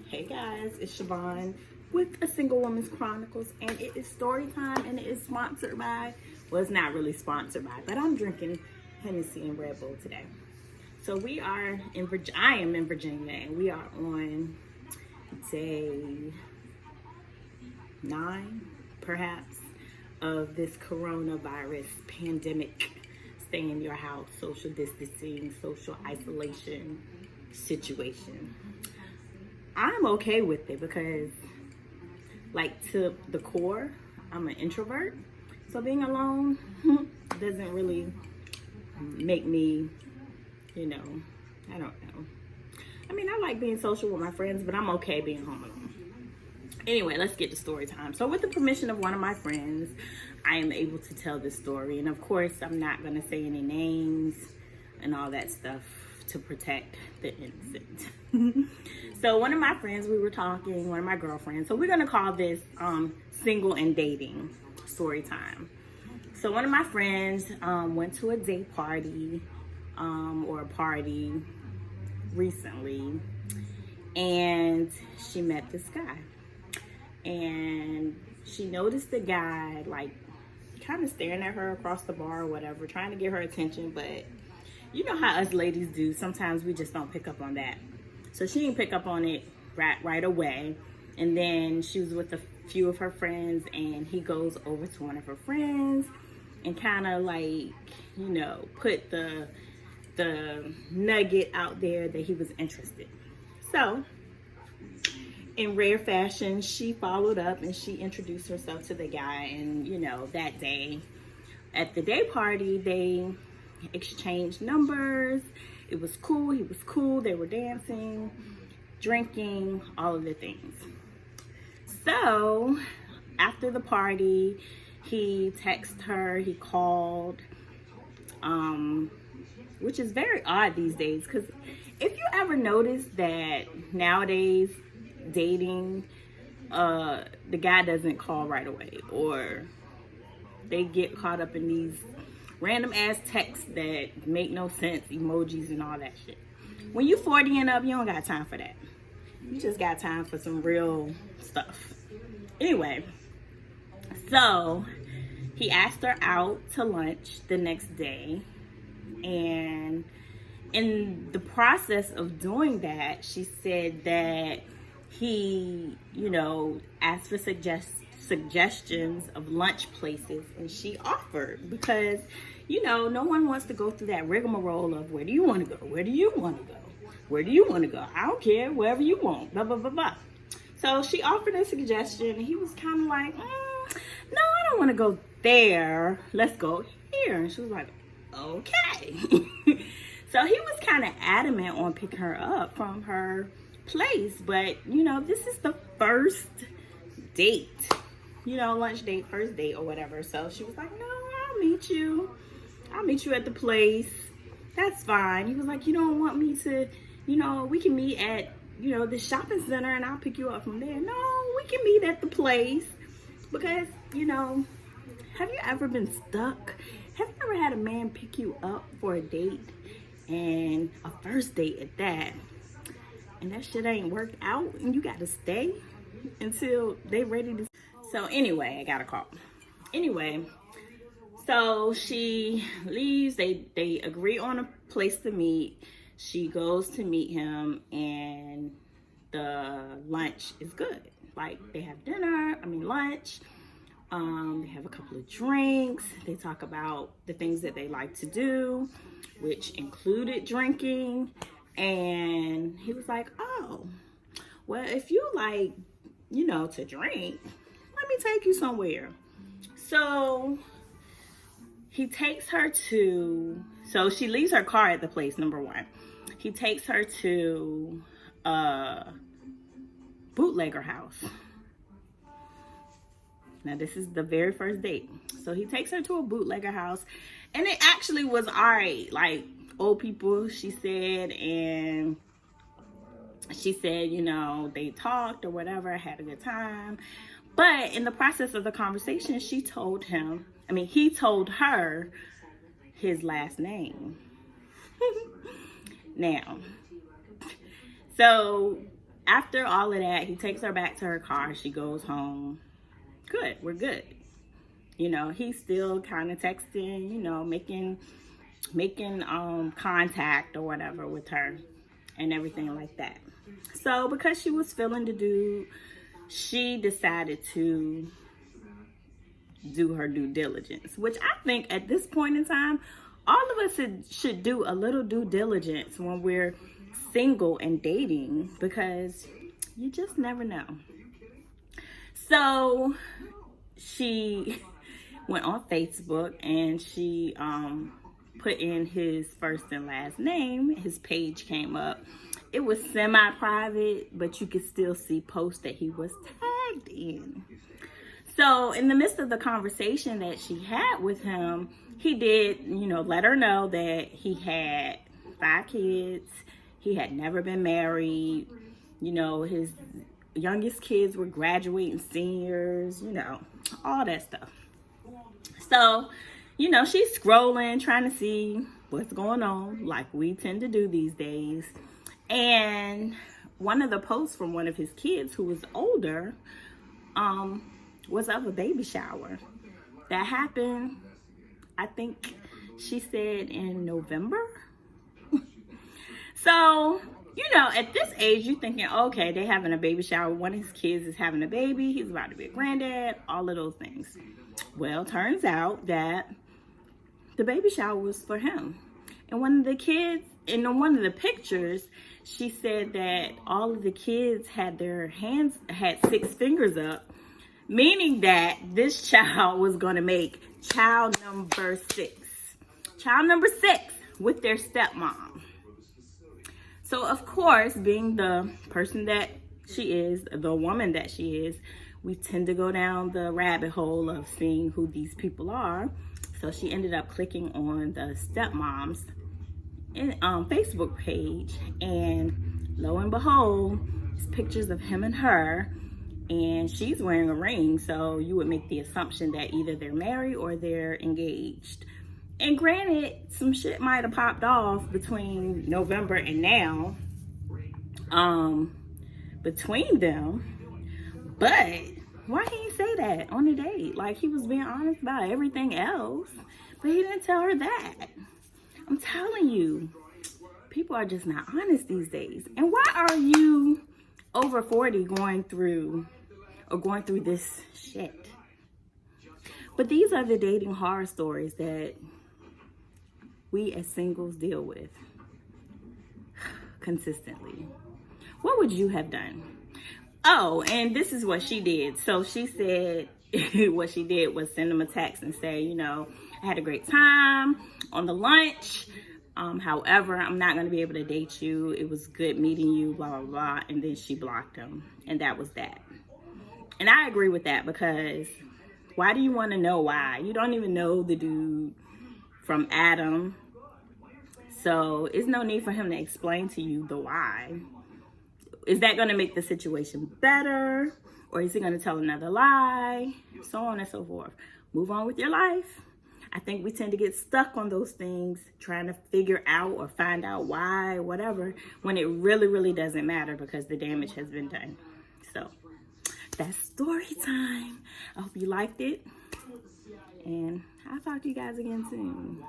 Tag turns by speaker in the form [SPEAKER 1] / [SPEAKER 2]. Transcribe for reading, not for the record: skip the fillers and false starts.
[SPEAKER 1] Hey guys, it's Siobhan with A Single Woman's Chronicles, and it is story time, and it is sponsored by, well, it's not really sponsored by, but I'm drinking Hennessy and Red Bull today. So I am in Virginia, and we are on day 9, perhaps, of this coronavirus pandemic. Stay in your house, social distancing, social isolation situation. I'm okay with it because, like, to the core, I'm an introvert. So being alone doesn't really make me, I don't know. I mean, I like being social with my friends, but I'm okay being home alone. Anyway, let's get to story time. So with the permission of one of my friends, I am able to tell this story. And of course, I'm not going to say any names and all that stuff to protect the innocent. So one of my friends, we were talking, one of my girlfriends. So we're going to call this single and dating story time. So one of my friends went to a day party or a party recently, and she met this guy. And she noticed the guy, like, kind of staring at her across the bar or whatever, trying to get her attention. But you know how us ladies do. Sometimes we just don't pick up on that. So she didn't pick up on it right away. And then she was with a few of her friends, and he goes over to one of her friends and kind of like, put the nugget out there that he was interested. So in rare fashion, she followed up and she introduced herself to the guy. And, that day at the day party, they exchanged numbers. It was cool. He was cool. They were dancing, drinking, all of the things. So after the party, he texted her, he called, which is very odd these days. Because if you ever notice that nowadays, dating, the guy doesn't call right away, or they get caught up in these random ass texts that make no sense, emojis and all that shit. When you 40 and up, you don't got time for that. You just got time for some real stuff. Anyway, so he asked her out to lunch the next day, and in the process of doing that, she said that he, asked for suggestions of lunch places, and she offered because, no one wants to go through that rigmarole of where do you want to go? Where do you want to go? Where do you want to go? I don't care, wherever you want, blah, blah, blah, blah. So she offered a suggestion, and he was kind of like, no, I don't want to go there. Let's go here. And she was like, okay. So he was kind of adamant on picking her up from her place, but this is the first date, lunch date, first date or whatever. So she was like, no, I'll meet you at the place. That's fine. He was like, you don't want me to, we can meet at the shopping center and I'll pick you up from there. No, we can meet at the place. Because have you ever been stuck? Have you ever had a man pick you up for a date, and a first date at that, and that shit ain't worked out, and you got to stay until they ready to? So anyway, I got a call. Anyway, so she leaves. They agree on a place to meet. She goes to meet him, and the lunch is good. Like, they have lunch. They have a couple of drinks. They talk about the things that they like to do, which included drinking. And he was like, oh, well, if you like, to drink, let me take you somewhere. So he takes her so she leaves her car at the place, number one. He takes her to a bootlegger house. Now, this is the very first date. So he takes her to a bootlegger house, and it actually was all right. Like, old people, she said, and she said, they talked or whatever, had a good time. But in the process of the conversation, he told her his last name. Now, so after all of that, he takes her back to her car. She goes home. Good, we're good. You know, he's still kind of texting, you know, making contact or whatever with her and everything like that. So because she was feeling the dude, she decided to do her due diligence, which I think at this point in time, all of us should do a little due diligence when we're single and dating, because you just never know. So she went on Facebook and she put in his first and last name. His page came up. It was semi-private, but you could still see posts that he was tagged in. So in the midst of the conversation that she had with him, he did, you know, let her know that he had 5 kids. He had never been married. You know, his youngest kids were graduating seniors, you know, all that stuff. So, you know, she's scrolling, trying to see what's going on, like we tend to do these days. And one of the posts from one of his kids, who was older, was of a baby shower that happened, I think she said in November. So, you know, at this age, you're thinking, okay, they're having a baby shower. One of his kids is having a baby. He's about to be a granddad, all of those things. Well, turns out that the baby shower was for him. And one of the kids, in one of the pictures, she said that all of the kids had their hands, had 6 fingers up, meaning that this child was going to make child number 6. Child number 6 with their stepmom. So, of course, being the person that she is, the woman that she is, we tend to go down the rabbit hole of seeing who these people are. So she ended up clicking on the stepmom's Facebook page, and lo and behold, it's pictures of him and her, and she's wearing a ring. So you would make the assumption that either they're married or they're engaged. And granted, some shit might have popped off between November and now, between them. But why he say that on the date? Like, he was being honest about everything else, but he didn't tell her that. I'm telling you, people are just not honest these days. And why are you over 40 going through this shit? But these are the dating horror stories that we as singles deal with consistently. What would you have done? Oh, and this is what she did. So she said what she did was send him a text and say, you know, I had a great time on the lunch. However, I'm not going to be able to date you. It was good meeting you, blah, blah, blah. And then she blocked him. And that was that. And I agree with that, because why do you want to know why? You don't even know the dude from Adam. So it's no need for him to explain to you the why. Is that going to make the situation better? Or is he going to tell another lie? So on and so forth. Move on with your life. I think we tend to get stuck on those things, trying to figure out or find out why, whatever, when it really, really doesn't matter, because the damage has been done. So that's story time. I hope you liked it. And I'll talk to you guys again soon.